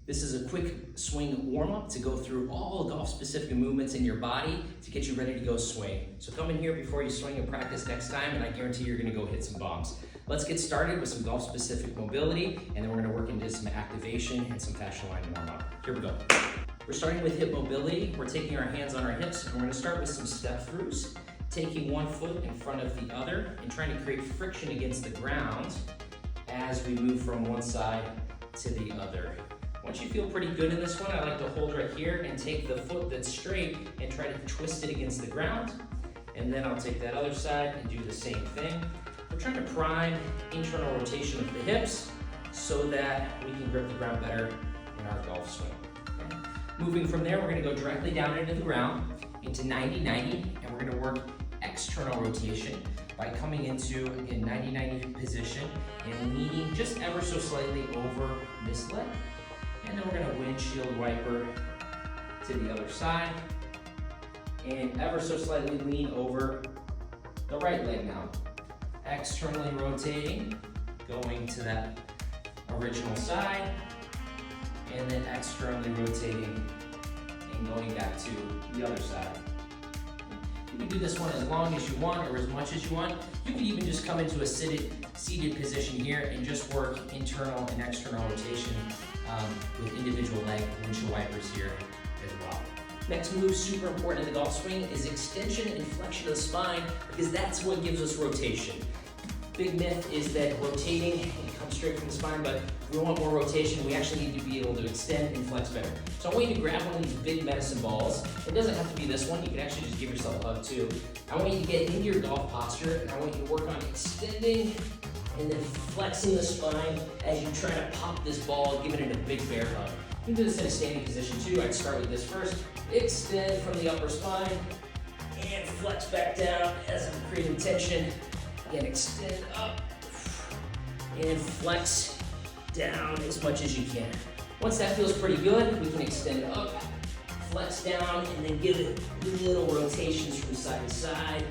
This is a quick swing warm-up to go through all golf-specific movements in your body to get you ready to go swing. So come in here before you swing and practice next time, and I guarantee you're gonna go hit some bombs. Let's get started with some golf-specific mobility, and then we're gonna work into some activation and some fascia line warm-up. Here we go. We're starting with hip mobility. We're taking our hands on our hips, and we're gonna start with some step-throughs, taking one foot in front of the other and trying to create friction against the ground as we move from one side to the other. Once you feel pretty good in this one, I like to hold right here and take the foot that's straight and try to twist it against the ground. And then I'll take that other side and do the same thing. We're trying to prime internal rotation of the hips so that we can grip the ground better in our golf swing. Okay? Moving from there, we're gonna go directly down into the ground, into 90-90, and we're gonna work external rotation by coming into, again, 90-90 position and leaning just ever so slightly over this leg. And then we're gonna windshield wiper to the other side and ever so slightly lean over the right leg now. Externally rotating, going to that original side, and then externally rotating and going back to the other side. You can do this one as long as you want or as much as you want. You can even just come into a seated position here and just work internal and external rotation with individual leg windshield wipers here as well. Next move, super important in the golf swing, is extension and flexion of the spine, because that's what gives us rotation. Big myth is that rotating comes straight from the spine, but if we want more rotation, we actually need to be able to extend and flex better. So I want you to grab one of these big medicine balls. It doesn't have to be this one. You can actually just give yourself a hug too. I want you to get into your golf posture, and I want you to work on extending and then flexing the spine as you try to pop this ball, giving it a big bear hug. You can do this in a standing position too. I'd start with this first. Extend from the upper spine and flex back down as I'm creating tension. Again, extend up and flex down as much as you can. Once that feels pretty good, we can extend up, flex down, and then give it little rotations from side to side,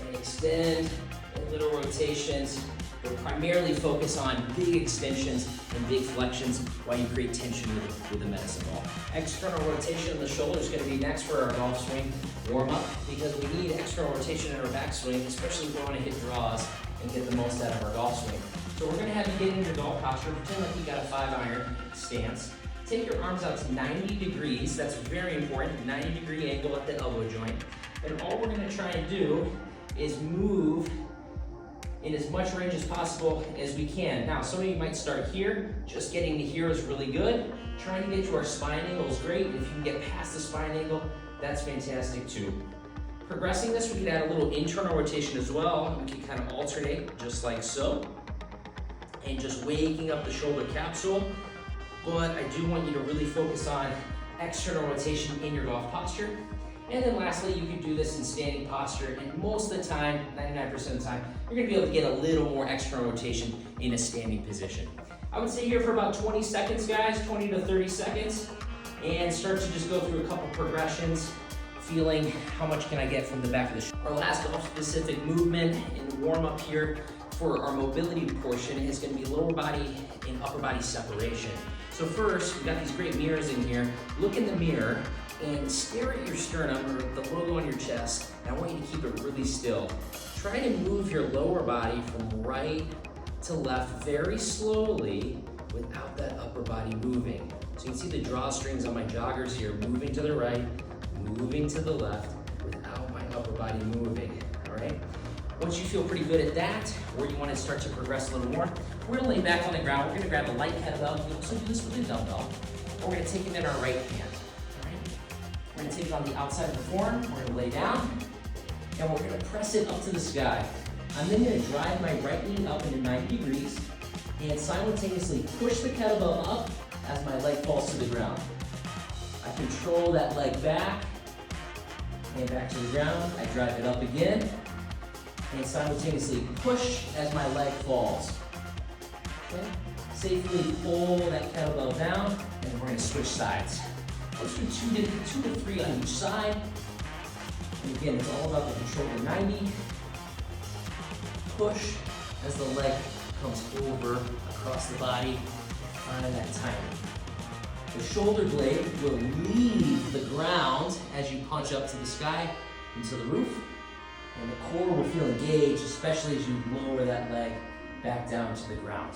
and extend, and little rotations. We'll primarily focus on big extensions and big flexions while you create tension with the medicine ball. External rotation of the shoulder is going to be next for our golf swing warm-up, because we need external rotation in our backswing, especially if we want to hit draws and get the most out of our golf swing. So we're going to have you get into your golf posture, pretend like you got a 5-iron stance. Take your arms out to 90 degrees, that's very important, 90-degree angle at the elbow joint. And all we're going to try and do is move in as much range as possible as we can. Now, some of you might start here. Just getting to here is really good. Trying to get to our spine angle is great. If you can get past the spine angle, that's fantastic too. Progressing this, we can add a little internal rotation as well. We can kind of alternate just like so. And just waking up the shoulder capsule. But I do want you to really focus on external rotation in your golf posture. And then lastly, you can do this in standing posture, and most of the time, 99% of the time, you're gonna be able to get a little more external rotation in a standing position. I would stay here for about 20 seconds, guys, 20 to 30 seconds, and start to just go through a couple progressions, feeling how much can I get from the back of the shoulder. Our last golf-specific movement in warm-up here for our mobility portion is gonna be lower body and upper body separation. So first, we've got these great mirrors in here. Look in the mirror and stare at your sternum or the logo on your chest, and I want you to keep it really still. Try to move your lower body from right to left very slowly without that upper body moving. So you can see the drawstrings on my joggers here, moving to the right, moving to the left without my upper body moving, all right? Once you feel pretty good at that, or you want to start to progress a little more, we're gonna lay back on the ground. We're gonna grab a light kettlebell. You can also do this with a dumbbell. Or we're gonna take it in our right hand. We're gonna take it on the outside of the forearm, we're gonna lay down, and we're gonna press it up to the sky. I'm then gonna drive my right knee up into 90 degrees and simultaneously push the kettlebell up as my leg falls to the ground. I control that leg back and back to the ground. I drive it up again and simultaneously push as my leg falls. Okay? Safely pull that kettlebell down, and we're gonna switch sides. Let's do two to three on each side. And again, it's all about the control of 90. Push as the leg comes over across the body. Find that timing. The shoulder blade will leave the ground as you punch up to the sky into the roof, and the core will feel engaged, especially as you lower that leg back down to the ground.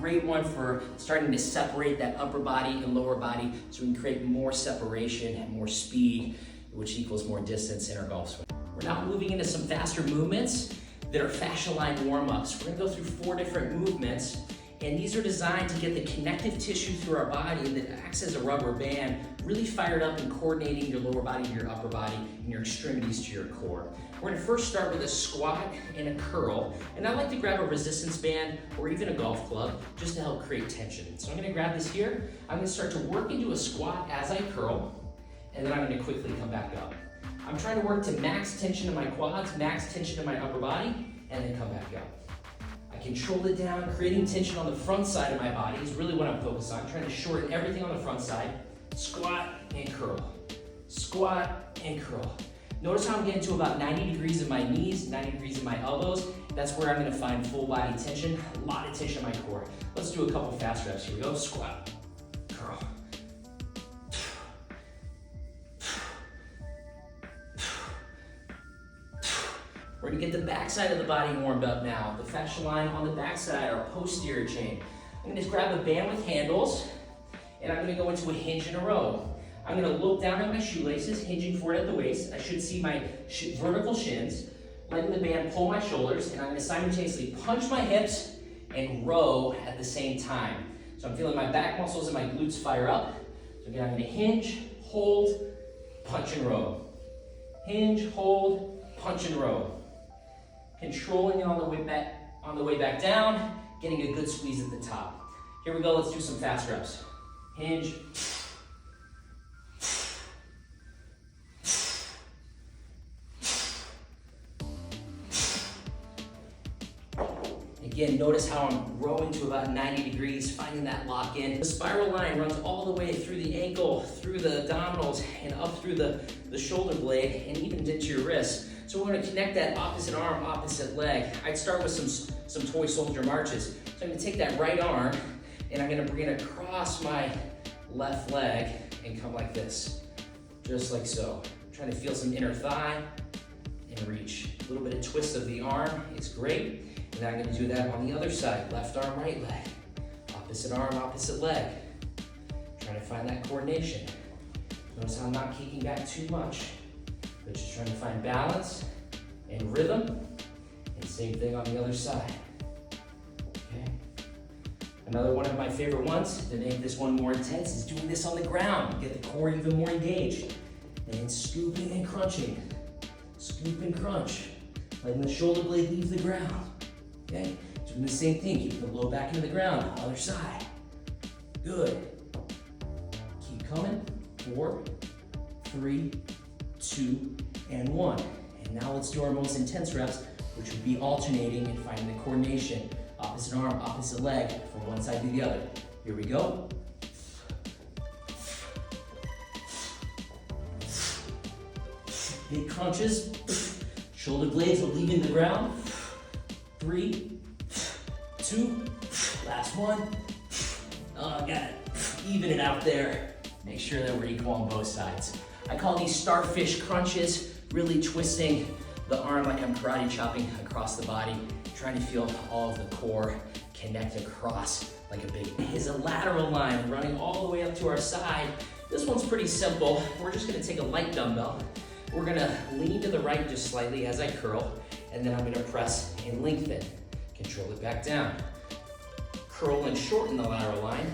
Great one for starting to separate that upper body and lower body so we can create more separation and more speed, which equals more distance in our golf swing. We're now moving into some faster movements that are fascia line warm-ups. We're gonna go through 4 different movements, and these are designed to get the connective tissue through our body that acts as a rubber band really fired up and coordinating your lower body to your upper body and your extremities to your core. We're gonna first start with a squat and a curl, and I like to grab a resistance band or even a golf club just to help create tension. So I'm gonna grab this here. I'm gonna start to work into a squat as I curl, and then I'm gonna quickly come back up. I'm trying to work to max tension in my quads, max tension in my upper body, and then come back up. I control it down, creating tension on the front side of my body is really what I'm focused on. I'm trying to shorten everything on the front side. Squat and curl. Squat and curl. Notice how I'm getting to about 90 degrees in my knees, 90 degrees in my elbows. That's where I'm gonna find full body tension, a lot of tension in my core. Let's do a couple fast reps. Here we go. Squat, curl. We're gonna get the backside of the body warmed up now. The fascia line on the backside, our posterior chain. I'm gonna just grab a band with handles, and I'm gonna go into a hinge in a row. I'm gonna look down at my shoelaces, hinging forward at the waist. I should see my vertical shins, letting the band pull my shoulders, and I'm gonna simultaneously punch my hips and row at the same time. So I'm feeling my back muscles and my glutes fire up. So again, I'm gonna hinge, hold, punch and row. Hinge, hold, punch and row. Controlling it on the way back down, getting a good squeeze at the top. Here we go, let's do some fast reps. Hinge. Again, notice how I'm rowing to about 90 degrees, finding that lock in. The spiral line runs all the way through the ankle, through the abdominals, and up through the shoulder blade, and even into your wrists. So we're gonna connect that opposite arm, opposite leg. I'd start with some toy soldier marches. So I'm gonna take that right arm, and I'm gonna bring it across my left leg and come like this, just like so. I'm trying to feel some inner thigh and reach. A little bit of twist of the arm is great. And then I'm gonna do that on the other side, left arm, right leg. Opposite arm, opposite leg. Trying to find that coordination. Notice how I'm not kicking back too much, but just trying to find balance and rhythm. And same thing on the other side. Okay. Another one of my favorite ones to make this one more intense is doing this on the ground. Get the core even more engaged. And scooping and crunching. Scoop and crunch. Letting the shoulder blade leave the ground. Okay, doing the same thing, keeping the low back into the ground, other side. Good. Keep coming. 4, 3, 2, and 1. And now let's do our most intense reps, which would be alternating and finding the coordination. Opposite arm, opposite leg, from one side to the other. Here we go. Big crunches. Shoulder blades are leaving the ground. 3, 2, last one. Oh, got it. Even it out there. Make sure that we're equal on both sides. I call these starfish crunches, really twisting the arm like I'm karate chopping across the body, trying to feel all of the core connect across like a big. Is a lateral line running all the way up to our side. This one's pretty simple. We're just gonna take a light dumbbell. We're gonna lean to the right just slightly as I curl, and then I'm gonna press and lengthen. Control it back down. Curl and shorten the lateral line,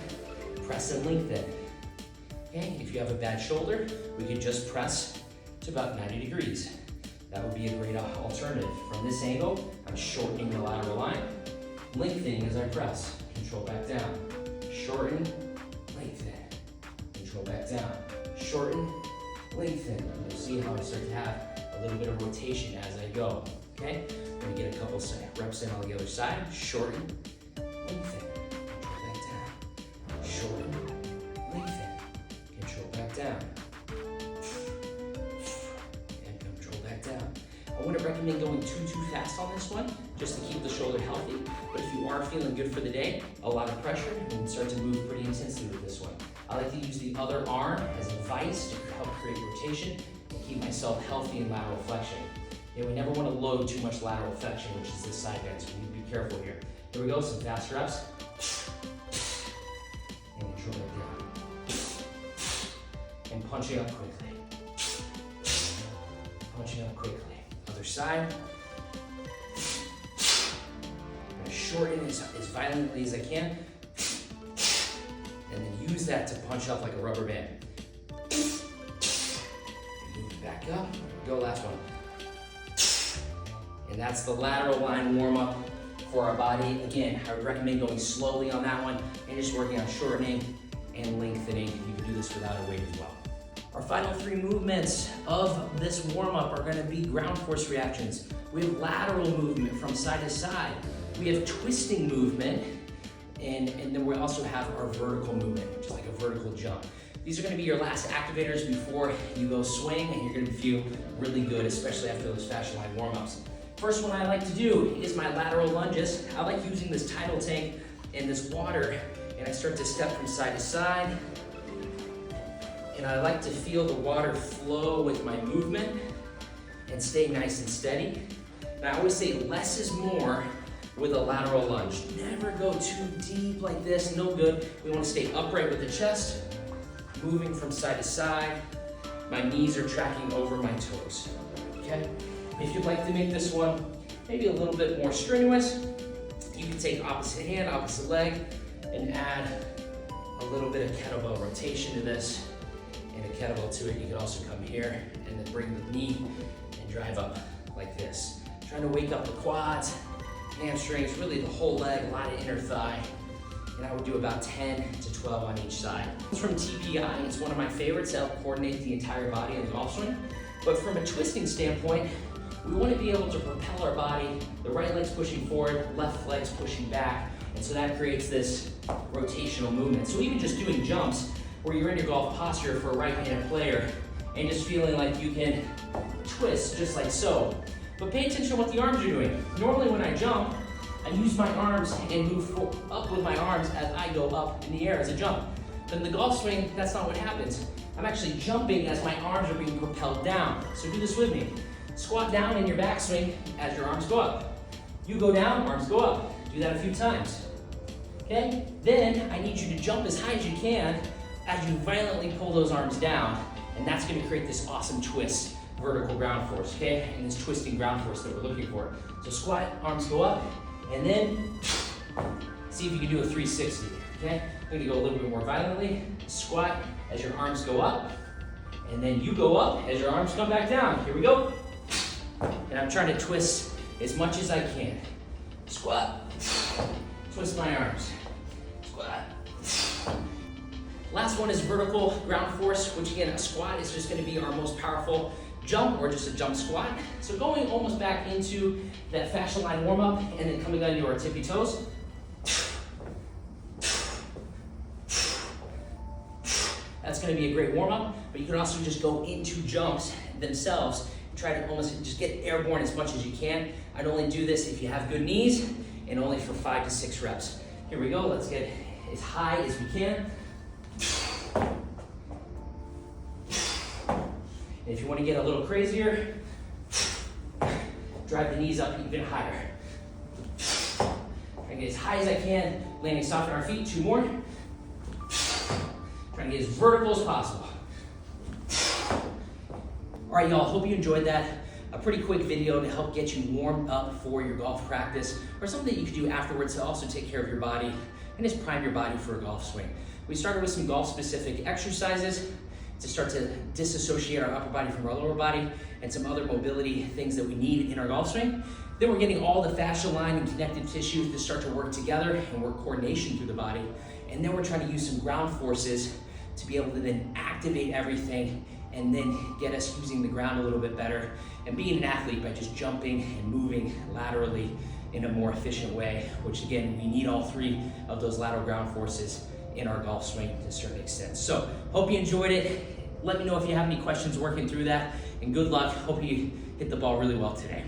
press and lengthen. Okay, if you have a bad shoulder, we can just press to about 90 degrees. That would be a great alternative. From this angle, I'm shortening the lateral line, lengthening as I press. Control back down. Shorten, lengthen. Control back down. Shorten, lengthen. You'll see how I start to have a little bit of rotation as I go. Okay? I'm gonna get a couple reps in on the other side. Shorten, lengthen. Control back down. Shorten, lengthen. Control back down. And control back down. I wouldn't recommend going too fast on this one, just to keep the shoulder healthy. But if you are feeling good for the day, a lot of pressure, you can start to move pretty intensely with this one. I like to use the other arm as a vise to help create rotation and keep myself healthy in lateral flexion. And we never want to load too much lateral flexion, which is this side bend, so we need to be careful here. Here we go, some fast reps. And control it down. And punching up quickly. Punching up quickly. Other side. I'm going to shorten as violently as I can. And then use that to punch up like a rubber band. Move it back up. Go, last one. And that's the lateral line warm up for our body. Again, I would recommend going slowly on that one and just working on shortening and lengthening. You can do this without a weight as well. Our final 3 movements of this warm up are going to be ground force reactions. We have lateral movement from side to side. We have twisting movement. And then we also have our vertical movement, which is like a vertical jump. These are going to be your last activators before you go swing, and you're going to feel really good, especially after those fascia line warm-ups. First one I like to do is my lateral lunges. I like using this tidal tank and this water, and I start to step from side to side. And I like to feel the water flow with my movement and stay nice and steady. And I always say less is more with a lateral lunge. Never go too deep like this, no good. We want to stay upright with the chest, moving from side to side. My knees are tracking over my toes, okay? If you'd like to make this one maybe a little bit more strenuous, you can take opposite hand, opposite leg, and add a little bit of kettlebell rotation to this, and a kettlebell to it. You can also come here and then bring the knee and drive up like this. Trying to wake up the quads, hamstrings, really the whole leg, a lot of inner thigh. And I would do about 10 to 12 on each side. It's from TPI, it's one of my favorites to help coordinate the entire body in the golf swing. But from a twisting standpoint, we want to be able to propel our body, the right leg's pushing forward, left leg's pushing back, and so that creates this rotational movement. So even just doing jumps, where you're in your golf posture for a right-handed player, and just feeling like you can twist just like so. But pay attention to what the arms are doing. Normally when I jump, I use my arms and move up with my arms as I go up in the air as a jump. But in the golf swing, that's not what happens. I'm actually jumping as my arms are being propelled down. So do this with me. Squat down in your backswing as your arms go up. You go down, arms go up. Do that a few times. Okay? Then I need you to jump as high as you can as you violently pull those arms down. And that's going to create this awesome twist, vertical ground force, okay? And this twisting ground force that we're looking for. So squat, arms go up, and then see if you can do a 360, okay? I'm going to go a little bit more violently. Squat as your arms go up, and then you go up as your arms come back down. Here we go. And I'm trying to twist as much as I can. Squat, twist my arms, squat. Last one is vertical ground force, which again, a squat is just gonna be our most powerful jump or just a jump squat. So going almost back into that fascia line warm up and then coming onto our tippy toes. That's gonna be a great warm up, but you can also just go into jumps themselves. Try to almost just get airborne as much as you can. I'd only do this if you have good knees and only for 5 to 6 reps. Here we go, let's get as high as we can. And if you want to get a little crazier, drive the knees up even higher. Try to get as high as I can, landing soft on our feet. 2 more. Trying to get as vertical as possible. All right, y'all, hope you enjoyed that. A pretty quick video to help get you warmed up for your golf practice, or something that you could do afterwards to also take care of your body and just prime your body for a golf swing. We started with some golf-specific exercises to start to disassociate our upper body from our lower body and some other mobility things that we need in our golf swing. Then we're getting all the fascia line and connective tissue to start to work together and work coordination through the body. And then we're trying to use some ground forces to be able to then activate everything and then get us using the ground a little bit better and being an athlete by just jumping and moving laterally in a more efficient way, which again, we need all 3 of those lateral ground forces in our golf swing to a certain extent. So, hope you enjoyed it. Let me know if you have any questions working through that, and good luck. Hope you hit the ball really well today.